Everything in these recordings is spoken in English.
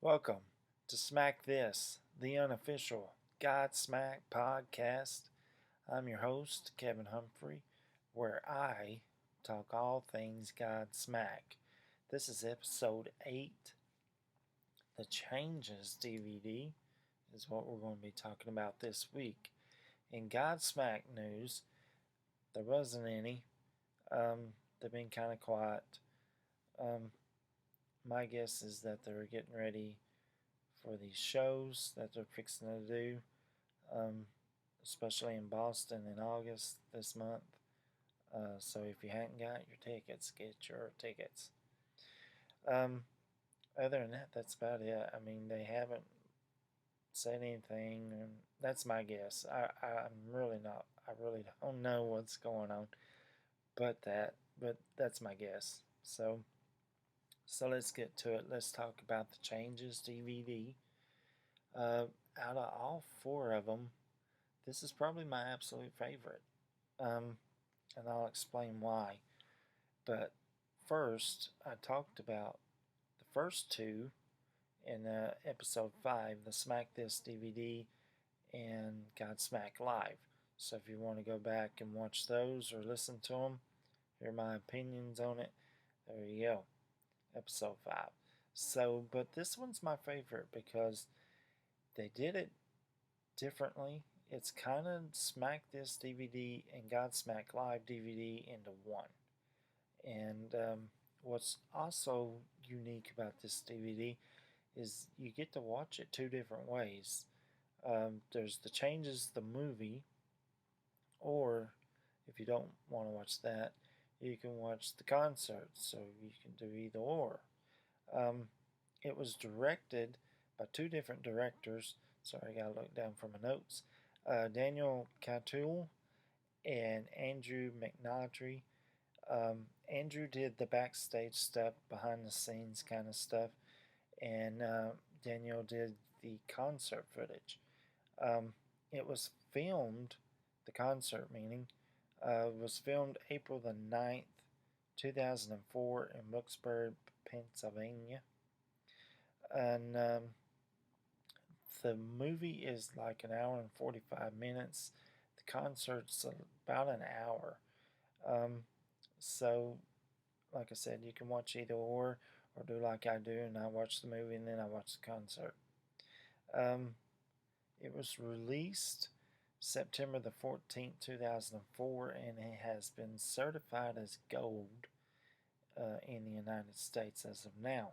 Welcome to Smack This, the unofficial Godsmack podcast. I'm your host, Kevin Humphrey, where I talk all things Godsmack. This is episode 8. The Changes DVD is what we're going to be talking about this week. In Godsmack news, there wasn't any. They've been kind of quiet. Um, my guess is that they're getting ready for these shows that they're fixing to do, um, especially in Boston in August this month. So if you hadn't got your tickets, get your tickets. Um, Other than that, that's about it. I mean, they haven't said anything, and that's my guess. I'm really not. I really don't know what's going on, but that's my guess. So let's get to it. Let's talk about the Changes DVD. Uh, Out of all four of them, this is probably my absolute favorite, um, and I'll explain why. But first, I talked about the first two in episode 5, the Smack This DVD and Godsmack Live. So if you want to go back and watch those or listen to them, hear my opinions on it, there you go, episode 5. So, but this one's my favorite because they did it differently. It's kind of Smack This DVD and Godsmack Live DVD into one. And what's also unique about this DVD is you get to watch it two different ways. There's the Changes, the movie, or if you don't want to watch that, you can watch the concert. So you can do either or. Um, it was directed by two different directors. Sorry, I gotta look down for my notes. Daniel Catul and Andrew McNaughtrey. Andrew did the backstage stuff, behind the scenes kind of stuff, and Daniel did the concert footage. Um, it was filmed, the concert meaning, was filmed April the 9th, 2004 in Wilkes-Barre, Pennsylvania. And the movie is like an hour and 45 minutes. The concert's about an hour. Um, so, like I said, you can watch either or do like I do, and I watch the movie and then I watch the concert. Um, it was released September the 14th, 2004, and it has been certified as gold in the United States as of now.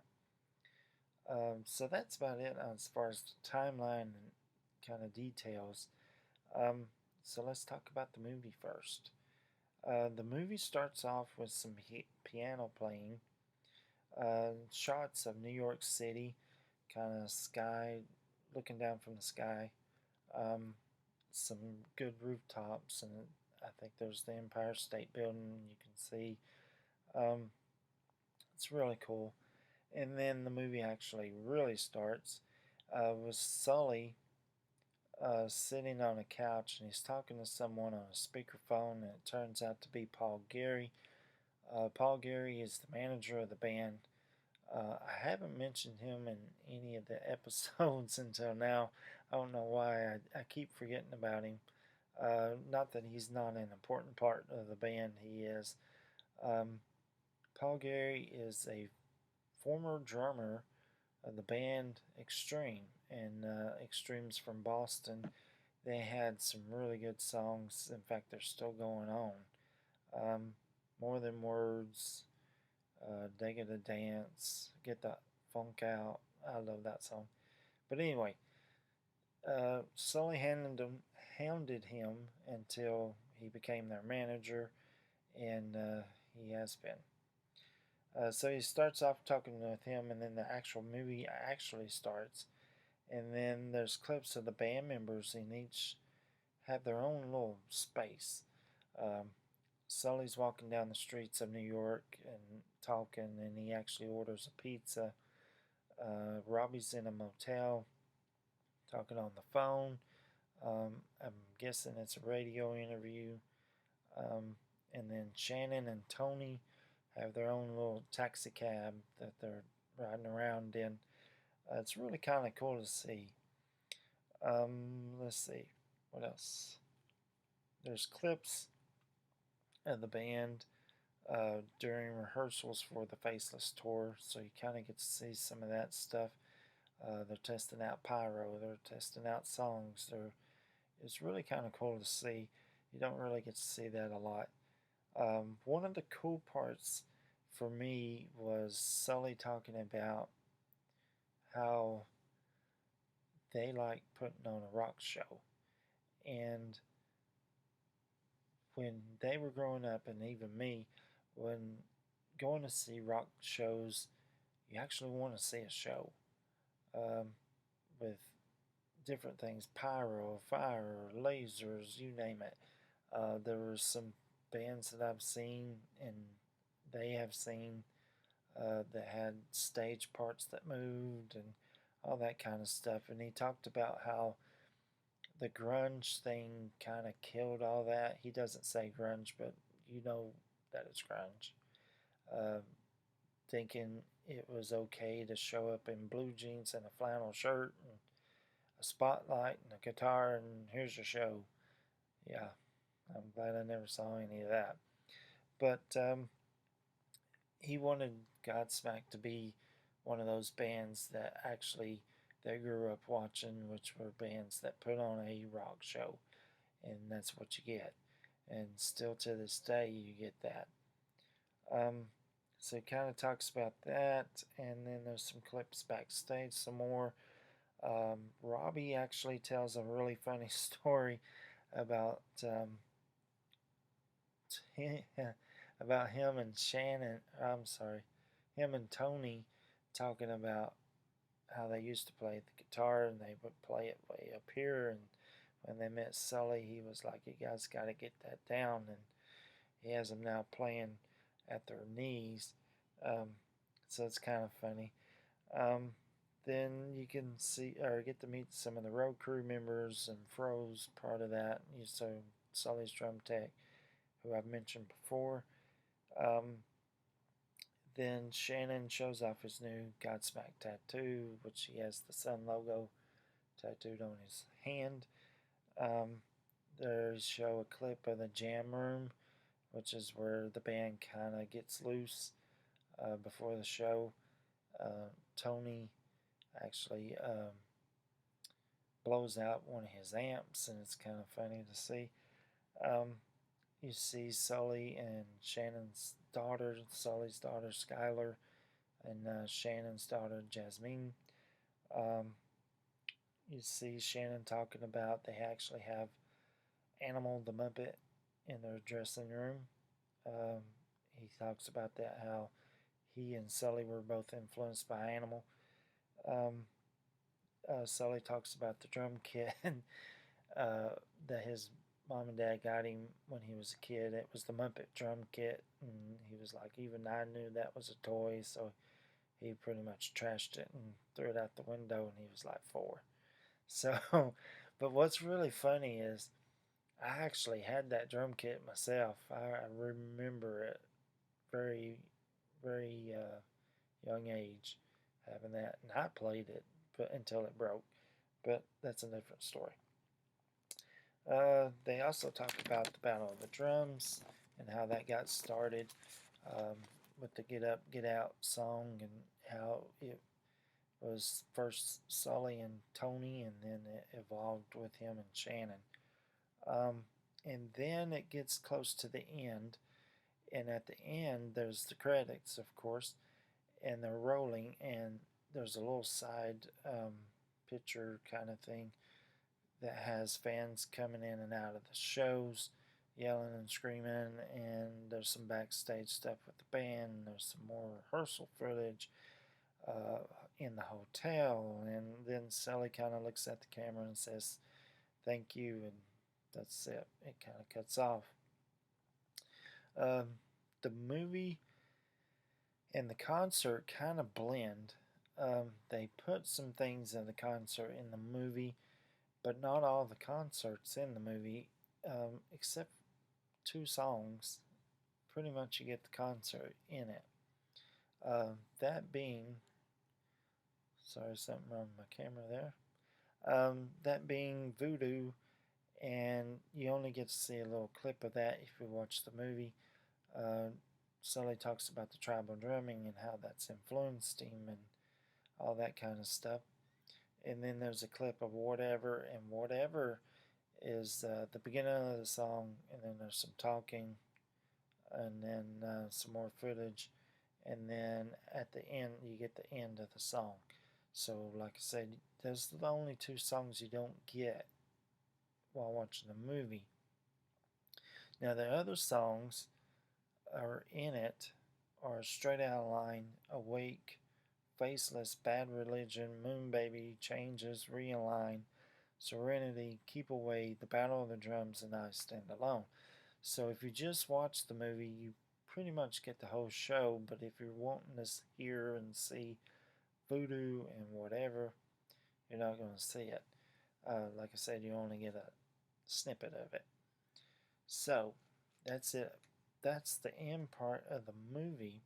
So that's about it as far as the timeline and kind of details. Um, so let's talk about the movie first. The movie starts off with some piano playing, shots of New York City, kind of sky, looking down from the sky, um, some good rooftops, and I think there's the Empire State Building you can see. Um, it's really cool. And then the movie actually really starts with Sully sitting on a couch and he's talking to someone on a speakerphone, and it turns out to be Paul Gary. Paul Gary is the manager of the band. I haven't mentioned him in any of the episodes until now. I don't know why. I keep forgetting about him. Not that he's not an important part of the band, he is. Um, Paul Gary is a former drummer of the band Extreme, and Extreme's from Boston. They had some really good songs. In fact, they're still going on. Um, More Than Words, Dig It a Dance, Get That Funk Out. I love that song. But anyway, Sully hounded him until he became their manager, and he has been. So he starts off talking with him, and then the actual movie actually starts. And then there's clips of the band members, and each have their own little space. Um, Sully's walking down the streets of New York and talking, and he actually orders a pizza. Robbie's in a motel talking on the phone. I'm guessing it's a radio interview. And then Shannon and Tony have their own little taxi cab that they're riding around in. It's really kind of cool to see. Let's see, what else? There's clips of the band during rehearsals for the Faceless tour, so you kind of get to see some of that stuff. They're testing out pyro, they're testing out songs. It's really kind of cool to see. You don't really get to see that a lot. One of the cool parts for me was Sully talking about how they like putting on a rock show. And when they were growing up, and even me, when going to see rock shows, you actually want to see a show um, with different things, pyro, fire, lasers, you name it. There were some bands that I've seen and they have seen that had stage parts that moved and all that kind of stuff. And he talked about how the grunge thing kind of killed all that. He doesn't say grunge, but you know that it's grunge. Uh, Thinking it was okay to show up in blue jeans and a flannel shirt and a spotlight and a guitar and here's your show. Yeah, I'm glad I never saw any of that. But he wanted Godsmack to be one of those bands that actually they grew up watching, which were bands that put on a rock show, and that's what you get. And still to this day, you get that. Um, so he kind of talks about that, and then there's some clips backstage, some more. Robbie actually tells a really funny story about about him and Shannon. I'm sorry, him and Tony talking about how they used to play the guitar and they would play it way up here. And when they met Sully, he was like, "You guys got to get that down." And he has them now playing at their knees. Um, so it's kind of funny. Um, then you can see or get to meet some of the road crew members and Fro's part of that. So Sully's drum tech, who I've mentioned before. Um, then Shannon shows off his new Godsmack tattoo, which he has the Sun logo tattooed on his hand. They show a clip of the jam room, which is where the band kind of gets loose before the show. Tony actually blows out one of his amps, and it's kind of funny to see. Um, you see Sully and Shannon's daughter, Sully's daughter Skylar, and Shannon's daughter Jasmine. Um, you see Shannon talking about they actually have Animal the Muppet in their dressing room. Um, he talks about that, how he and Sully were both influenced by Animal. Um, Sully talks about the drum kit that his mom and dad got him when he was a kid. It was the Muppet drum kit, and he was like, even I knew that was a toy, so he pretty much trashed it and threw it out the window, and he was like 4. So, but what's really funny is I actually had that drum kit myself. I remember it very, very young age having that, and I played it, but until it broke. But that's a different story. They also talk about the Battle of the Drums and how that got started um, with the Get Up, Get Out song, and how it was first Sully and Tony, and then it evolved with him and Shannon. And then it gets close to the end, and at the end, there's the credits, of course, and they're rolling, and there's a little side picture kind of thing that has fans coming in and out of the shows, yelling and screaming, and there's some backstage stuff with the band, and there's some more rehearsal footage in the hotel, and then Sally kind of looks at the camera and says, "Thank you," and that's it. It kind of cuts off. Um, the movie and the concert kind of blend. They put some things in the concert in the movie, but not all the concerts in the movie, except 2 songs. Pretty much you get the concert in it. That being Sorry, something wrong with my camera there. That being Voodoo, and you only get to see a little clip of that if you watch the movie. Uh, Sully talks about the tribal drumming and how that's influenced him and all that kind of stuff. And then there's a clip of Whatever, and Whatever is the beginning of the song, and then there's some talking, and then some more footage, and then at the end you get the end of the song. So, like I said, those are the only two songs you don't get while watching the movie. Now, the other songs are in it are Straight Out of Line, Awake, Faceless, Bad Religion, Moon Baby, Changes, Realign, Serenity, Keep Away, The Battle of the Drums, and I Stand Alone. So if you just watch the movie, you pretty much get the whole show, but if you're wanting to hear and see Voodoo and Whatever, you're not going to see it. Like I said, you only get a snippet of it. So that's it. That's the end part of the movie.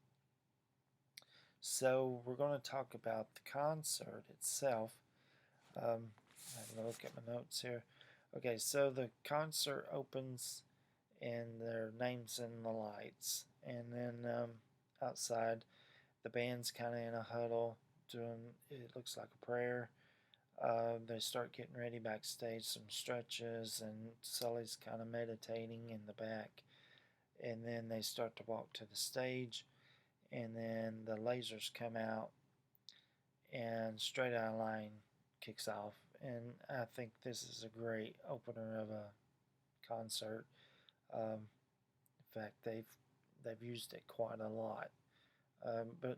So we're going to talk about the concert itself. I'm going to look at my notes here. Okay, so the concert opens and their names in the lights, and then outside the band's kind of in a huddle doing, it looks like a prayer. They start getting ready backstage, some stretches, and Sully's kind of meditating in the back. And then they start to walk to the stage, and then the lasers come out, and Straight Outta Line kicks off. And I think this is a great opener of a concert. In fact, they've used it quite a lot, but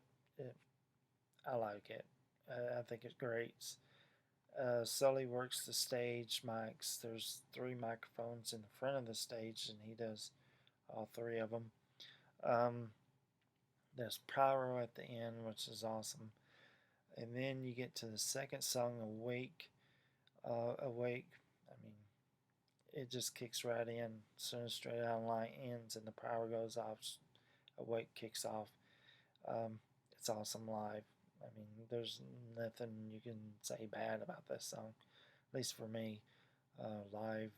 I like it. I think it's great. Sully works the stage mics. There's 3 microphones in the front of the stage, and he does all 3 of them. There's pyro at the end, which is awesome. And then you get to the second song, Awake. Awake, I mean, it just kicks right in. As soon as Straight Out of Line ends and the power goes off, Awake kicks off. It's awesome live. I mean, there's nothing you can say bad about this song, at least for me. Live,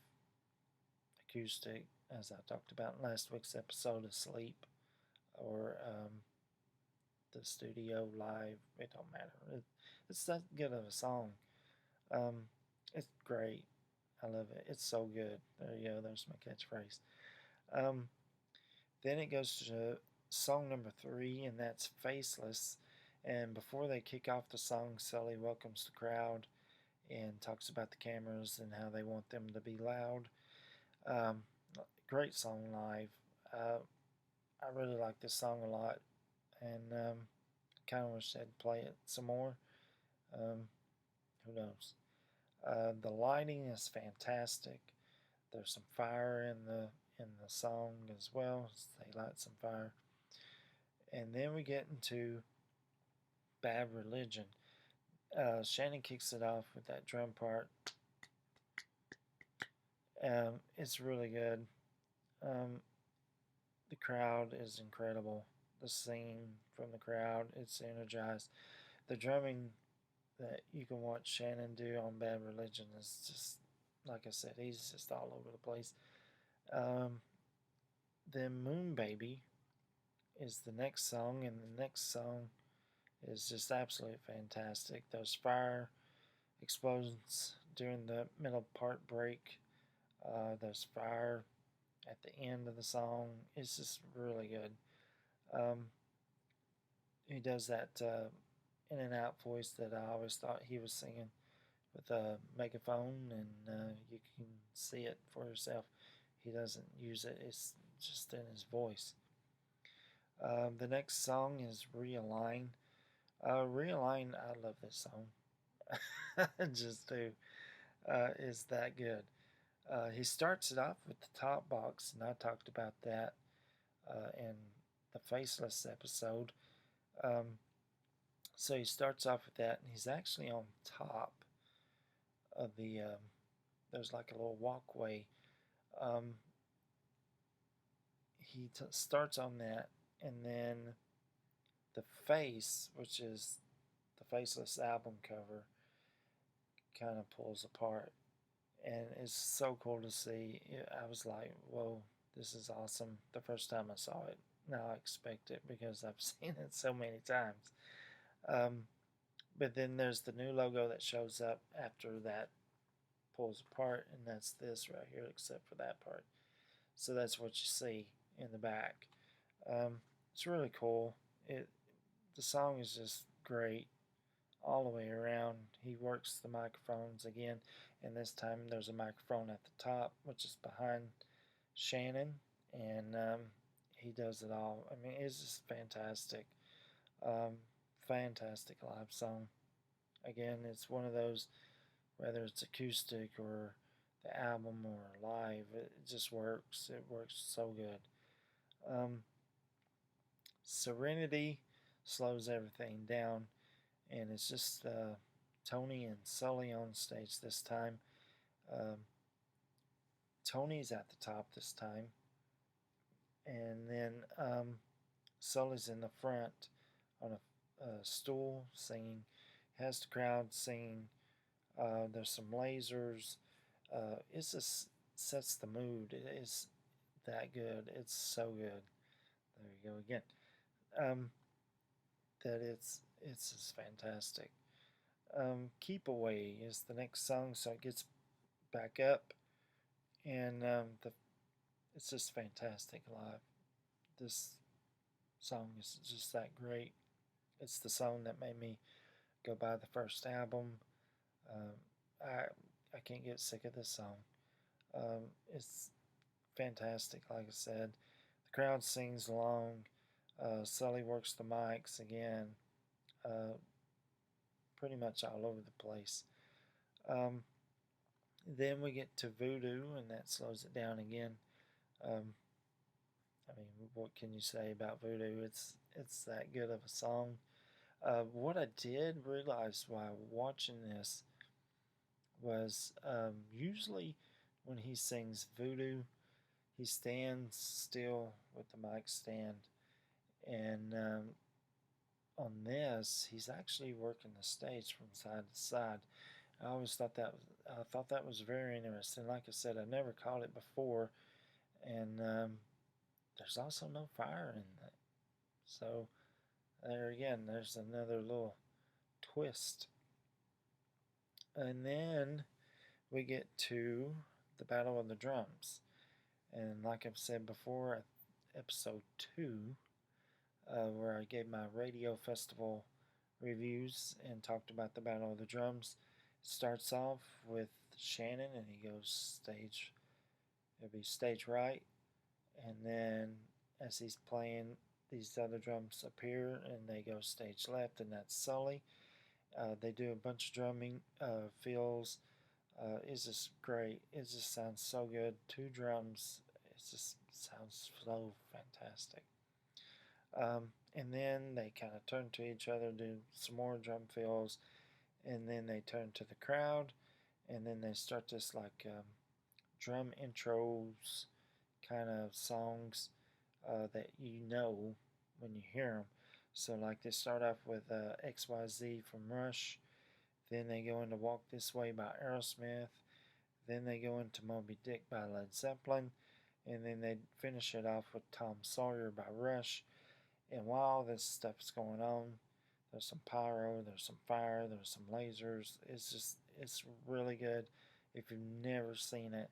acoustic, as I talked about in last week's episode of Sleep, or the studio live, it don't matter. It's that good of a song. It's great. I love it. It's so good. There you go. There's my catchphrase. Then it goes to song number 3, and that's Faceless. And before they kick off the song, Sully welcomes the crowd and talks about the cameras and how they want them to be loud. Great song live. I really like this song a lot, and kind of wish they'd play it some more. Who knows? The lighting is fantastic. There's some fire in the song as well. They light some fire, and then we get into Bad Religion. Shannon kicks it off with that drum part. It's really good. The crowd is incredible. The singing from the crowd, it's energized. The drumming that you can watch Shannon do on Bad Religion is just, like I said, he's just all over the place. Then Moon Baby is the next song, and the next song is just absolutely fantastic. Those fire explosions during the middle part break, there's fire at the end of the song. It's just really good. He does that in and out voice that I always thought he was singing with a megaphone, and you can see it for yourself. He doesn't use it, it's just in his voice. The next song is Realign. Realign, I love this song. I just do. It's that good. He starts it off with the top box, and I talked about that in the Faceless episode. So he starts off with that, and he's actually on top of the. There's like a little walkway. He starts on that, and then the face, which is the Faceless album cover kind of pulls apart, and it's so cool to see. I was like, whoa, this is awesome the first time I saw it. Now I expect it because I've seen it so many times. Um, but then there's the new logo that shows up after that pulls apart, and that's this right here, except for that part. So that's what you see in the back. It's really cool. It The song is just great all the way around. He works the microphones again, and this time there's a microphone at the top, which is behind Shannon, and he does it all. I mean, it's just fantastic. Um, Fantastic live song. Again, it's one of those, whether it's acoustic or the album or live, it just works. It works so good. Serenity slows everything down, and it's just Tony and Sully on stage this time. Um, Tony's at the top this time, and then Sully's in the front on a stool singing, has the crowd singing. There's some lasers. It just sets the mood. It is that good. It's so good. There you go again. That it's just fantastic. Keep Away is the next song, so it gets back up, and it's just fantastic live. This song is just that great. It's the song that made me go buy the first album. Um, I can't get sick of this song. It's fantastic, like I said. The crowd sings along. Sully works the mics again. Uh, Pretty much all over the place. Um, then we get to Voodoo, and that slows it down again. Um, I mean, what can you say about Voodoo? It's that good of a song. What I did realize while watching this was usually when he sings Voodoo, he stands still with the mic stand, and on this, he's actually working the stage from side to side. I thought that was very interesting. Like I said, I never caught it before, and there's also no fire in that. So there again, there's another little twist. And then we get to the Battle of the Drums. And like I've said before, episode 2, where I gave my radio festival reviews and talked about the Battle of the Drums, it starts off with Shannon, and he goes it'll be stage right, and then as he's playing, these other drums appear and they go stage left, and that's Sully. They do a bunch of drumming fills. It's just great. It just sounds so good. 2 drums. It just sounds so fantastic. And then they kind of turn to each other, do some more drum fills, and then they turn to the crowd, and then they start this like drum intros kind of songs that you know when you hear them. So like they start off with XYZ from Rush, then they go into Walk This Way by Aerosmith, then they go into Moby Dick by Led Zeppelin, and then they finish it off with Tom Sawyer by Rush. And while this stuff's going on, there's some pyro, there's some fire, there's some lasers. It's really good. If you've never seen it,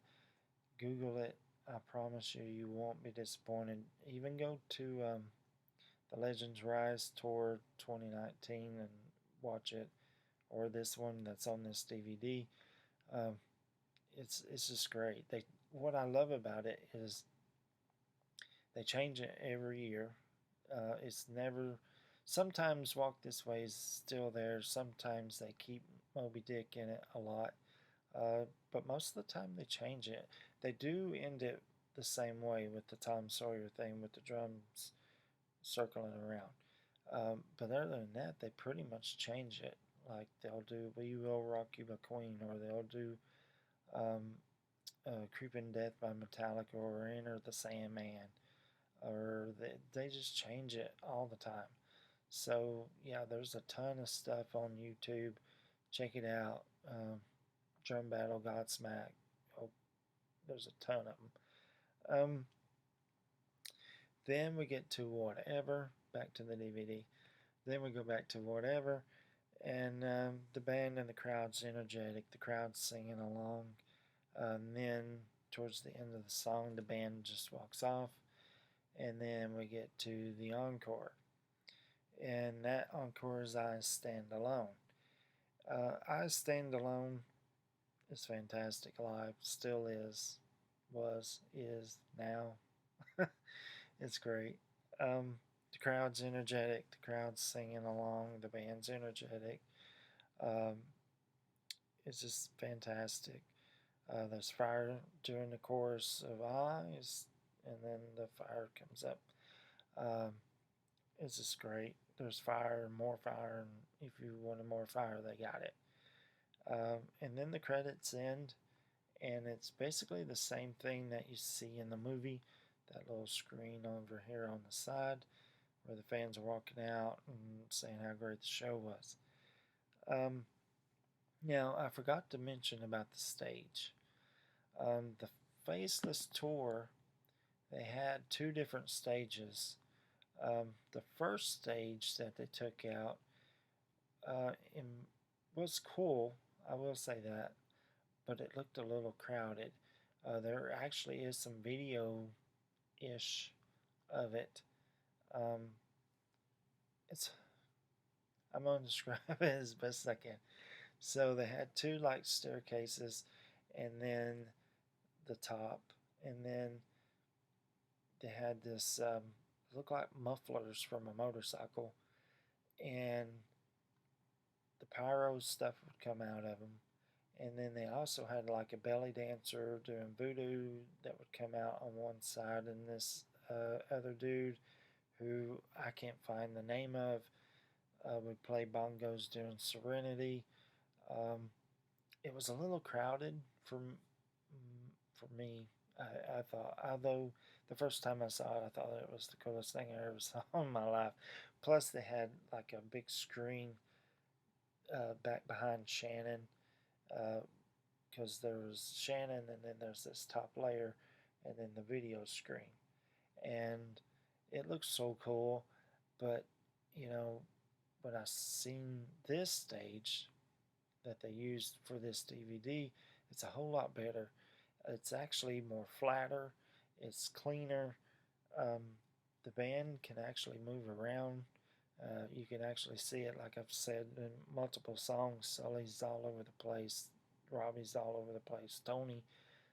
Google it. I promise you, you won't be disappointed. Even go to the Legends Rise Tour 2019 and watch it, or this one that's on this DVD. Um, it's just great. What I love about it is they change it every year. It's never. Sometimes Walk This Way is still there. Sometimes they keep Moby Dick in it a lot. But most of the time they change it. They do end it the same way with the Tom Sawyer thing with the drums circling around. But other than that, they pretty much change it. Like they'll do "We Will Rock You" by Queen, or they'll do "Creeping Death" by Metallica, or "Enter the Sandman," or they just change it all the time. So yeah, there's a ton of stuff on YouTube. Check it out. Drum Battle Godsmack. Oh, there's a ton of them. Then we get to whatever. Back to the DVD. Then we go back to whatever, and the band and the crowd's energetic. The crowd's singing along. And then towards the end of the song, the band just walks off, and then we get to the encore. And that encore is I Stand Alone. I Stand Alone is fantastic live, still is, was, is, now. It's great. The crowd's energetic, the crowd's singing along, the band's energetic. Um, it's just fantastic. There's fire during the chorus of Eyes, and then the fire comes up. Um, it's just great. There's fire, more fire, and if you wanted more fire, they got it. And then the credits end, and it's basically the same thing that you see in the movie. That little screen over here on the side where the fans are walking out and saying how great the show was. Um, Now, I forgot to mention about the stage. The Faceless Tour, they had two different stages. The first stage that they took out in, was cool, I will say that, but it looked a little crowded. There actually is some video ish of it. Um, it's I'm gonna describe it as best I can. So they had two like staircases, and then the top, and then they had this look like mufflers from a motorcycle, and the pyro stuff would come out of them. And then they also had like a belly dancer doing voodoo that would come out on one side, and this other dude who I can't find the name of would play bongos doing Serenity. Um, it was a little crowded for me. I thought, although the first time I saw it, I thought it was the coolest thing I ever saw in my life. Plus, they had like a big screen back behind Shannon, because there was Shannon, and then there's this top layer, and then the video screen, and it looks so cool. But you know, when I seen this stage that they used for this DVD, it's a whole lot better. It's actually more flatter. It's cleaner. Um, the band can actually move around. You can actually see it, like I've said in multiple songs. Sully's all over the place. Robbie's all over the place. Tony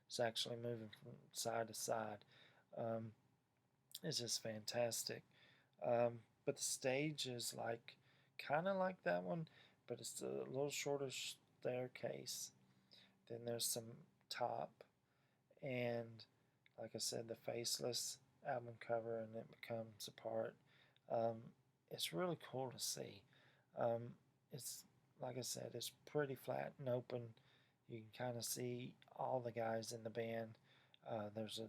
is actually moving from side to side. Um, it's just fantastic. But the stage is like kind of like that one, but it's a little shorter staircase. Then there's some top, and like I said, the Faceless album cover, and it becomes a part. Um, it's really cool to see. Um, it's like I said, it's pretty flat and open. You can kind of see all the guys in the band.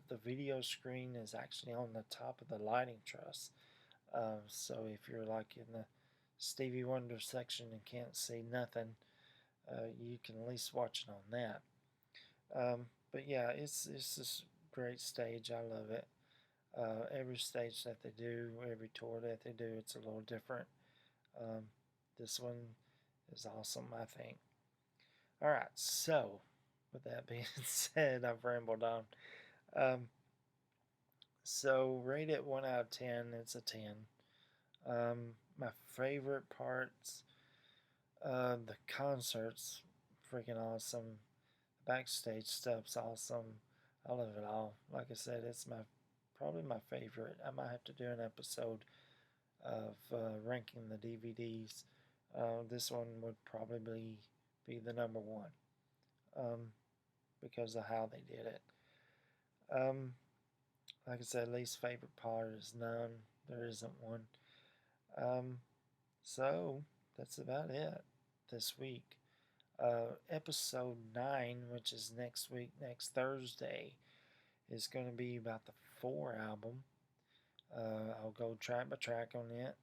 The video screen is actually on the top of the lighting truss. So if you're like in the Stevie Wonder section and can't see nothing, you can at least watch it on that. But yeah, it's this great stage. I love it. Every stage that they do, every tour that they do, it's a little different. Um, this one is awesome, I think. All right, so with that being said, I've rambled on. Um, so rate it 1 out of 10. It's a 10. My favorite parts, the concerts, freaking awesome. Backstage stuff's awesome. I love it all. Like I said, it's probably my favorite. I might have to do an episode of ranking the DVDs. This one would probably be the number one, um, because of how they did it. Um, like I said, least favorite part is none. There isn't one. Um, so that's about it this week. Episode 9, which is next week, next Thursday, is going to be about the 4 album. I'll go track by track on it.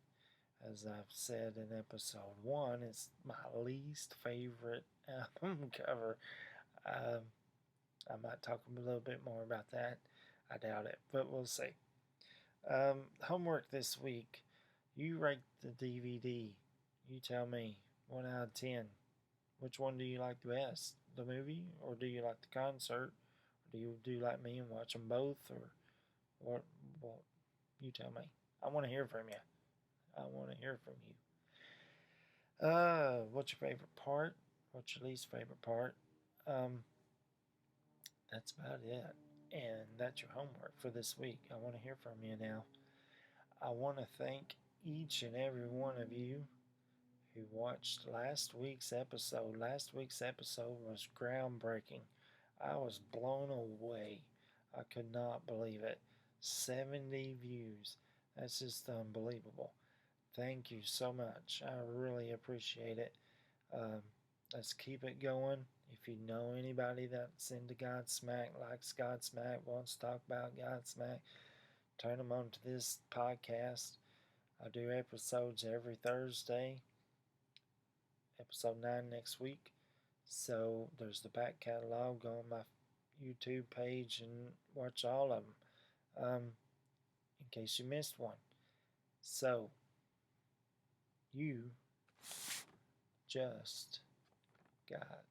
As I've said in episode 1, it's my least favorite album cover. Um, I might talk a little bit more about that. I doubt it, but we'll see. Homework this week. You rate the DVD. You tell me 1 out of 10. Which one do you like the best? The movie, or do you like the concert? Or do you do like me and watch them both? Or what? Well, you tell me. I want to hear from you. I want to hear from you. What's your favorite part? What's your least favorite part? Um, that's about it. And that's your homework for this week. I want to hear from you now. I want to thank each and every one of you who watched last week's episode. Last week's episode was groundbreaking. I was blown away. I could not believe it. 70 views. That's just unbelievable. Thank you so much. I really appreciate it. Um, let's keep it going. If you know anybody that's into Godsmack, likes Godsmack, wants to talk about Godsmack, turn them on to this podcast. I do episodes every Thursday, episode 9 next week. So there's the back catalog. Go on my YouTube page and watch all of them in case you missed one. So you just got